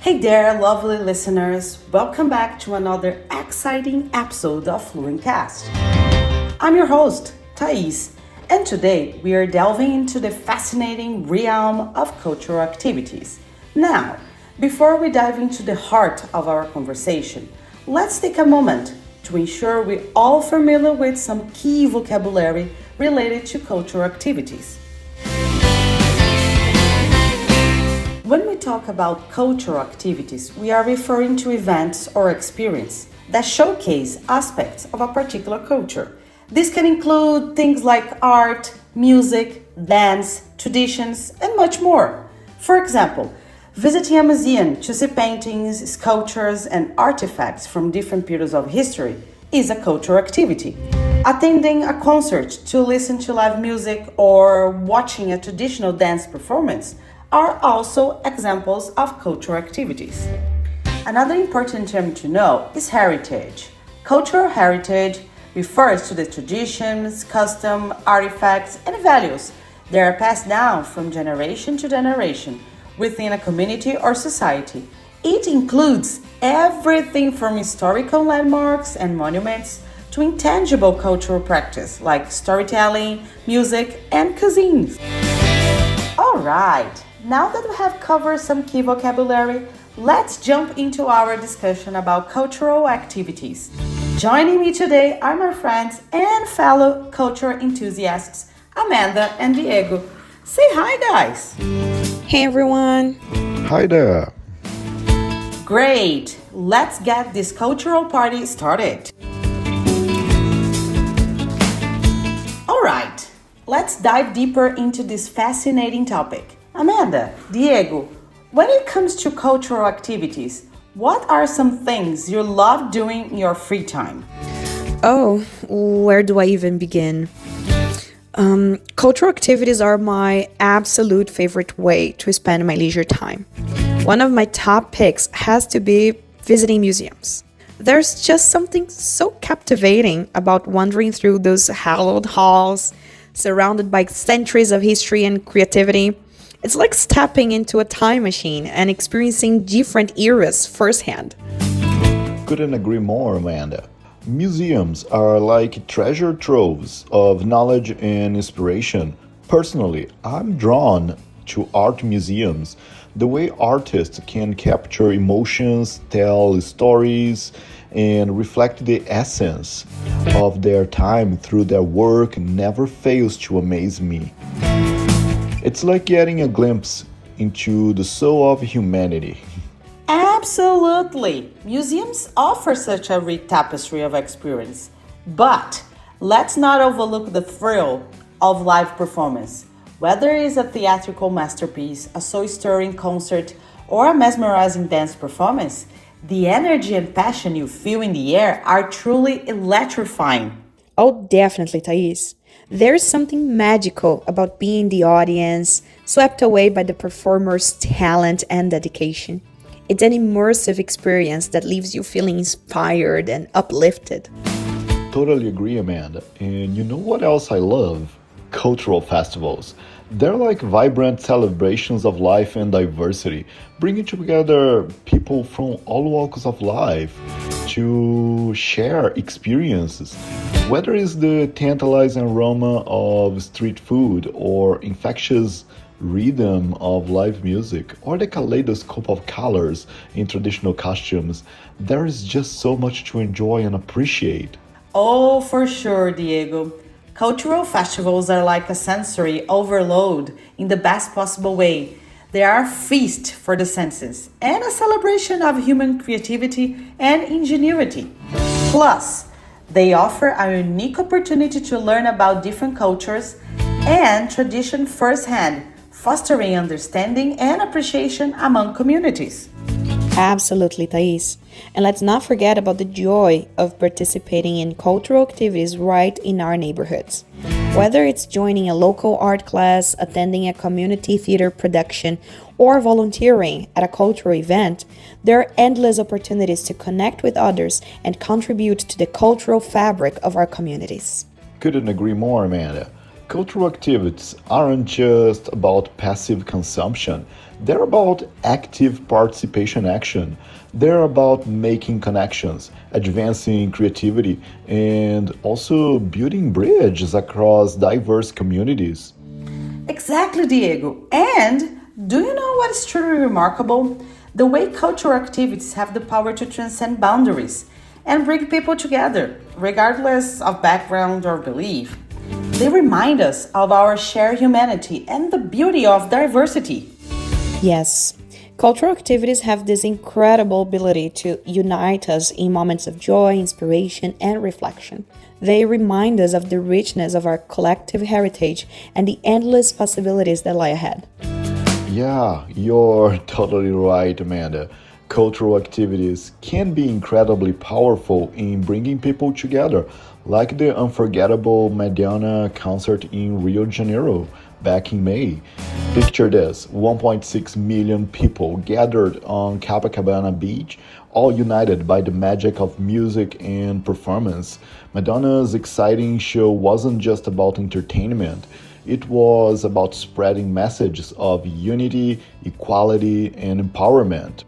Hey there, lovely listeners. Welcome back to another exciting episode of FluentCast. I'm your host, Thais, and today we are delving into the fascinating realm of cultural activities. Now, before we dive into the heart of our conversation, let's take a moment to ensure we're all familiar with some key vocabulary related to cultural activities. When we talk about cultural activities, we are referring to events or experiences that showcase aspects of a particular culture. This can include things like art, music, dance, traditions, and much more. For example, visiting a museum to see paintings, sculptures, and artifacts from different periods of history is a cultural activity. Attending a concert to listen to live music or watching a traditional dance performance are also examples of cultural activities. Another important term to know is heritage. Cultural heritage refers to the traditions, customs, artifacts, and values that are passed down from generation to generation within a community or society. It includes everything from historical landmarks and monuments to intangible cultural practice like storytelling, music, and cuisines. All right. Now that we have covered some key vocabulary, let's jump into our discussion about cultural activities. Joining me today are my friends and fellow cultural enthusiasts, Amanda and Diego. Say hi, guys. Hey, everyone. Hi there. Great. Let's get this cultural party started. All right. Let's dive deeper into this fascinating topic. Amanda, Diego, when it comes to cultural activities, what are some things you love doing in your free time? Oh, where do I even begin? Cultural activities are my absolute favorite way to spend my leisure time. One of my top picks has to be visiting museums. There's just something so captivating about wandering through those hallowed halls, surrounded by centuries of history and creativity. It's like stepping into a time machine and experiencing different eras firsthand. Couldn't agree more, Amanda. Museums are like treasure troves of knowledge and inspiration. Personally, I'm drawn to art museums. The way artists can capture emotions, tell stories, and reflect the essence of their time through their work never fails to amaze me. It's like getting a glimpse into the soul of humanity. Absolutely! Museums offer such a rich tapestry of experience. But let's not overlook the thrill of live performance. Whether it's a theatrical masterpiece, a soul-stirring concert, or a mesmerizing dance performance, the energy and passion you feel in the air are truly electrifying. Oh, definitely, Thais. There's something magical about being the audience, swept away by the performer's talent and dedication. It's an immersive experience that leaves you feeling inspired and uplifted. Totally agree, Amanda. And you know what else I love? Cultural festivals. They're like vibrant celebrations of life and diversity, bringing together people from all walks of life to share experiences. Whether it's the tantalizing aroma of street food or infectious rhythm of live music or the kaleidoscope of colors in traditional costumes, there is just so much to enjoy and appreciate. Oh, for sure, Diego. Cultural festivals are like a sensory overload in the best possible way. They are a feast for the senses and a celebration of human creativity and ingenuity. Plus, they offer a unique opportunity to learn about different cultures and tradition firsthand, fostering understanding and appreciation among communities. Absolutely, Thais. And let's not forget about the joy of participating in cultural activities right in our neighborhoods. Whether it's joining a local art class, attending a community theater production, or volunteering at a cultural event, there are endless opportunities to connect with others and contribute to the cultural fabric of our communities. Couldn't agree more, Amanda. Cultural activities aren't just about passive consumption, they're about active participation action. They're about making connections, advancing creativity, and also building bridges across diverse communities. Exactly, Diego. And do you know what is truly remarkable? The way cultural activities have the power to transcend boundaries and bring people together, regardless of background or belief. They remind us of our shared humanity and the beauty of diversity. Yes, cultural activities have this incredible ability to unite us in moments of joy, inspiration, and reflection. They remind us of the richness of our collective heritage and the endless possibilities that lie ahead. Yeah, you're totally right, Amanda. Cultural activities can be incredibly powerful in bringing people together, like the unforgettable Madonna concert in Rio de Janeiro back in May. Picture this: 1.6 million people gathered on Copacabana Beach, all united by the magic of music and performance. Madonna's exciting show wasn't just about entertainment. It was about spreading messages of unity, equality, and empowerment.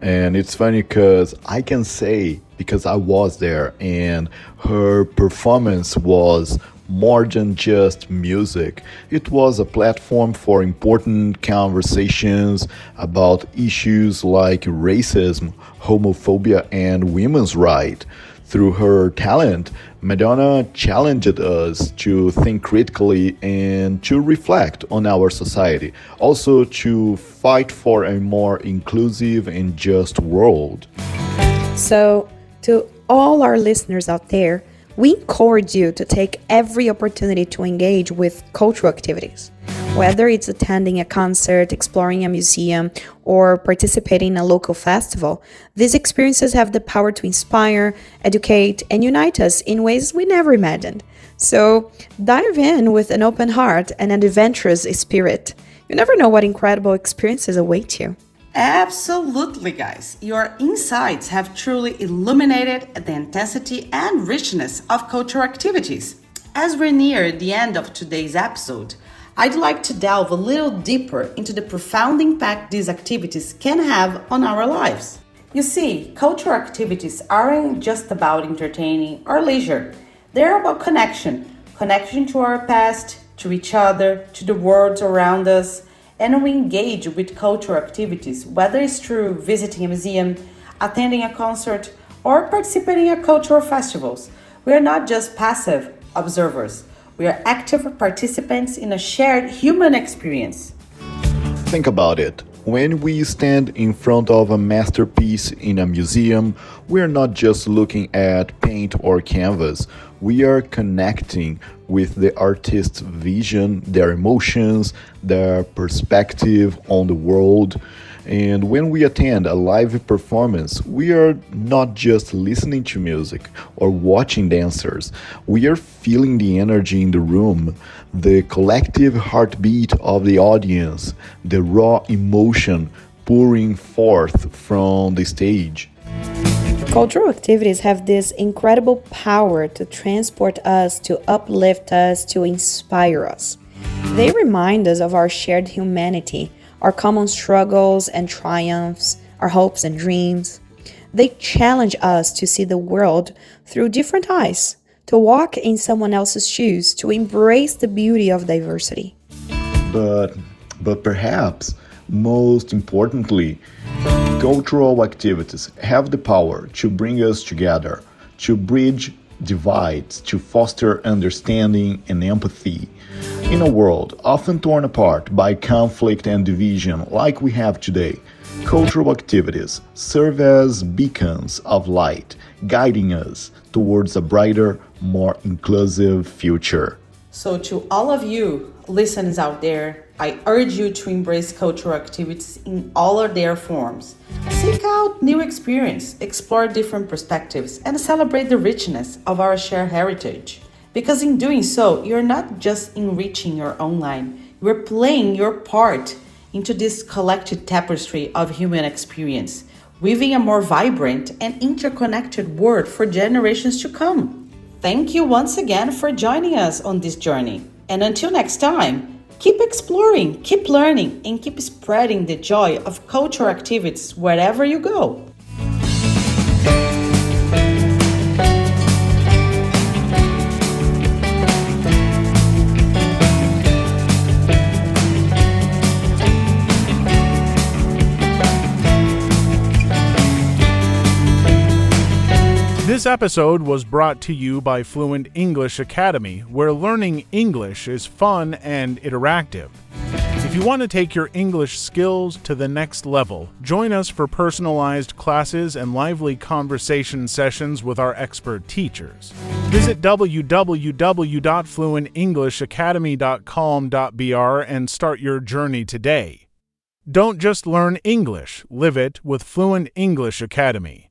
And it's funny because I can say, because I was there, and her performance was more than just music. It was a platform for important conversations about issues like racism, homophobia, and women's rights. Through her talent, Madonna challenged us to think critically and to reflect on our society, also to fight for a more inclusive and just world. So, to all our listeners out there, we encourage you to take every opportunity to engage with cultural activities. Whether it's attending a concert, exploring a museum, or participating in a local festival, these experiences have the power to inspire, educate, and unite us in ways we never imagined. So dive in with an open heart and an adventurous spirit. You never know what incredible experiences await you. Absolutely, guys. Your insights have truly illuminated the intensity and richness of cultural activities. As we're near the end of today's episode, I'd like to delve a little deeper into the profound impact these activities can have on our lives. You see, cultural activities aren't just about entertaining or leisure. They're about connection to our past, to each other, to the world around us, and we engage with cultural activities, whether it's through visiting a museum, attending a concert, or participating in cultural festivals. We are not just passive observers. We are active participants in a shared human experience. Think about it. When we stand in front of a masterpiece in a museum, we are not just looking at paint or canvas. We are connecting with the artist's vision, their emotions, their perspective on the world. And when we attend a live performance, we are not just listening to music or watching dancers. We are feeling the energy in the room, the collective heartbeat of the audience, the raw emotion pouring forth from the stage. Cultural activities have this incredible power to transport us, to uplift us, to inspire us. They remind us of our shared humanity, our common struggles and triumphs, our hopes and dreams. They challenge us to see the world through different eyes, to walk in someone else's shoes, to embrace the beauty of diversity. But, but perhaps most importantly, cultural activities have the power to bring us together, to bridge divides, to foster understanding and empathy. In a world often torn apart by conflict and division like we have today, cultural activities serve as beacons of light, guiding us towards a brighter, more inclusive future. So, to all of you listeners out there, I urge you to embrace cultural activities in all of their forms. Seek out new experience, explore different perspectives, and celebrate the richness of our shared heritage. Because in doing so, you're not just enriching your own life, you're playing your part into this collective tapestry of human experience, weaving a more vibrant and interconnected world for generations to come. Thank you once again for joining us on this journey. And until next time, keep exploring, keep learning, and keep spreading the joy of cultural activities wherever you go. This episode was brought to you by Fluent English Academy, where learning English is fun and interactive. If you want to take your English skills to the next level, join us for personalized classes and lively conversation sessions with our expert teachers. Visit www.fluentenglishacademy.com.br and start your journey today. Don't just learn English, live it with Fluent English Academy.